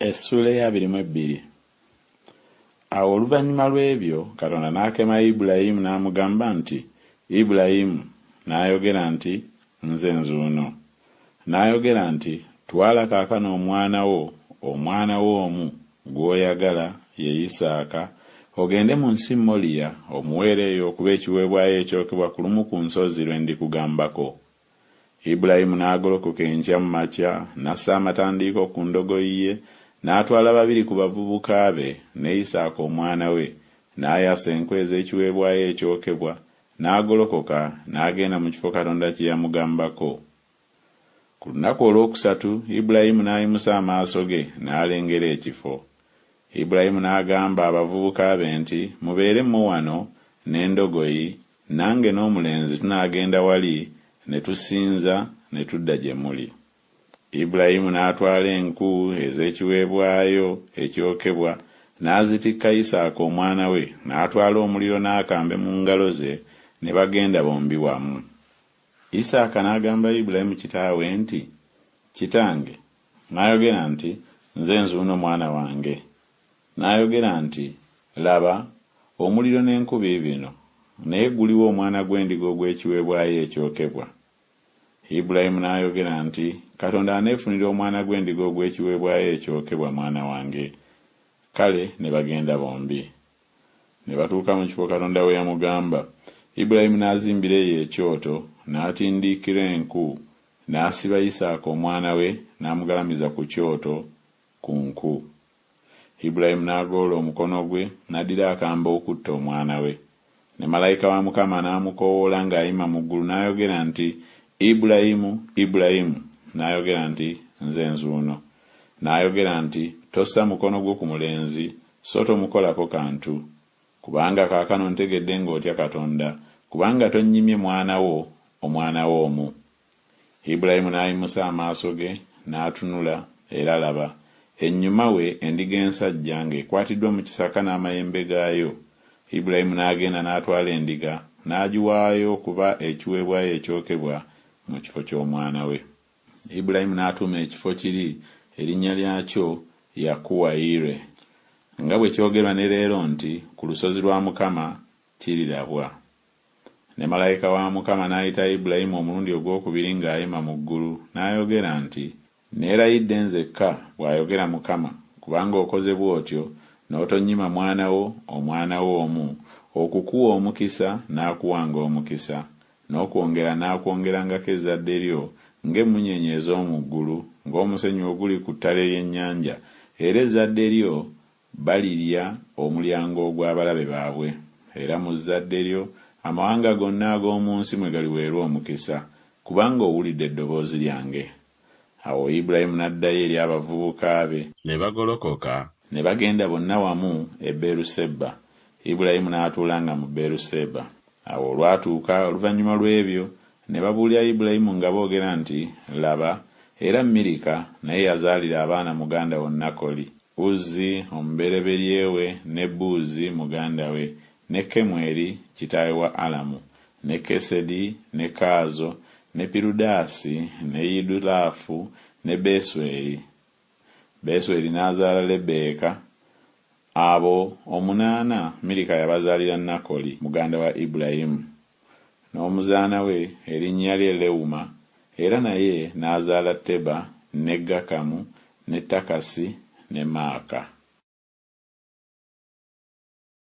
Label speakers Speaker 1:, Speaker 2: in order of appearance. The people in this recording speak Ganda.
Speaker 1: Essula ya 22. Awo oluvannyuma lw'ebyo Katonda n'akema Ibulayimu n'amugamba nti, Ibulayimu, n'ayogera nti, nze nzuuno. N'ayogera nti, twala kaakano omwana wo omu gw'oyagala ye Isaaka, ogende mu nsi Moliya omuweereeyo okuba ekiweebwayo ekyokebwa ku lumu ku nsozi lwe ndikugambako. Ibulayimu n'agolokoka enkya mu makya, n'assa amatandiiko ku ndogoyi ye, n'atwala babiri ku bavubuka be ne Isaaka omwana we, n'ayasa enkwe ez'ekiweebwayo ekyokebwa, n'agolokoka n'agenda mu kifo Katonda kye yamugambako. Ku lunaku olwokusatu Ibulayimu n'ayimusa amaaso ge n'alengera ekifo. Ibulayimu n'agamba abavubuka be nti, mubeeremu wano n'endogoyi, nange n'omulenzi tunaagenda wali ne tusinza ne tudda gye muli. Ibulayimu n'atwala enku ez'ekiweebwayo ekyokebwa, n'azitikka Isaaka omwana we, n'atwala omuliro n'akambe mu ngalo ze, ne bagenda bombi wamu. Isaaka n'agamba Ibulayimu kitaawe nti, kitange. N'ayogera nti, nze nzuuno mwana wange. N'ayogera nti, laba, omuliro n'enku biibino, naye guliwo omwana gw'endiga ogw'ekiweebwayo ekyokebwa. Ibulayimu n'ayogera nti, Katonda aneefunira omwana gw'endiga ogw'ekiweebwayo ekyokebwa mwana wange. Kale ne bagenda bombi. Ne batuuka mu kifo Katonda we yamugamba. Ibulayimu n'azimbira eyo ekyoto, n'atindiikira enku, n'asiba Isaaka omwana we, n'amugalamiza ku kyoto ku nku. Ibulayimu n'agoola omukono gwe, n'addira akambe okutta omwana we. Ne malayika wa Mukama n'amukoowoola ng'ayima mu ggulu, n'ayogera nti, Ibulayimu, Ibulayimu. N'ayogera nti, nze nzuuno. N'ayogera nti, tossa mukono gwo ku mulenzi, so tomukolako kantu. Kubanga kaakano ntegedde ng'otya Katonda, kubanga tonnyimye omwana wo omu. Ibulayimu n'ayimusa amaaso ge, n'atunula, era laba, ennyuma we endiga ensajja ng'ekwatiddwa mu kisaka n'amayembe gaayo. Ibulayimu n'agenda n'atwala endiga, n'agiwaayo okuba ekiweebwayo ekyokebwa mu kifo ky'omwana we. Ibulayimu n'atuuma ekifo kiri erinnya lyakyo Yakuwayire, nga bwe kyogerwa ne leero nti, ku lusozi lwa Mukama kirirabwa. Ne malayika wa Mukama n'ayita Ibulayimu omulundi ogwokubiri ng'ayima mu ggulu, n'ayogera nti, neerayidde nzekka bw'ayogera Mukama, kubanga okoze bw'otyo, n'otonnyima omwana wo omu, okukuwa omukisa n'akuwanga omukisa, n'akwongerangako ezzadde lyo ng'emmunyeenye ez'omu ggulu, ng'omusenyu oguli ku ttale ly'ennyanja, era ezzadde lyo balirya omulyango ogw'abalabe baabwe. Era mu zzadde lyo amawanga gonna ag'omu nsi mwe galiweerwa omukisa, kubanga owulidde eddoboozi lyange. Awo Ibulayimu n'addayo eri abavubuka be, ne bagolokoka, ne bagenda bonna wamu e Beeruseba. Ibulayimu n'atuulanga mu Beeruseba. Awo olwatuuka oluvannyuma lw'ebyo, ne babuulira Ibulayimu nga boogera nti, laba, era Mirika naye yazaalira abaana muganda we Nakoli, Uzzi omubereberye we, ne Buuzi muganda we, ne Kemweri kitaawe wa Alamu, ne Kesedi, ne Kaazo, ne Pirudaasi, ne Yidulaafu, ne Besweri. Besweri n'azaala Lebbeeka. Abo 8 Mirika yabazaalira Nakoli muganda wa Ibulayimu. N'omuzaana we erinnya lye Lewuma, era naye n'azaala Teba, ne Gakamu, ne Takasi, ne Maaka.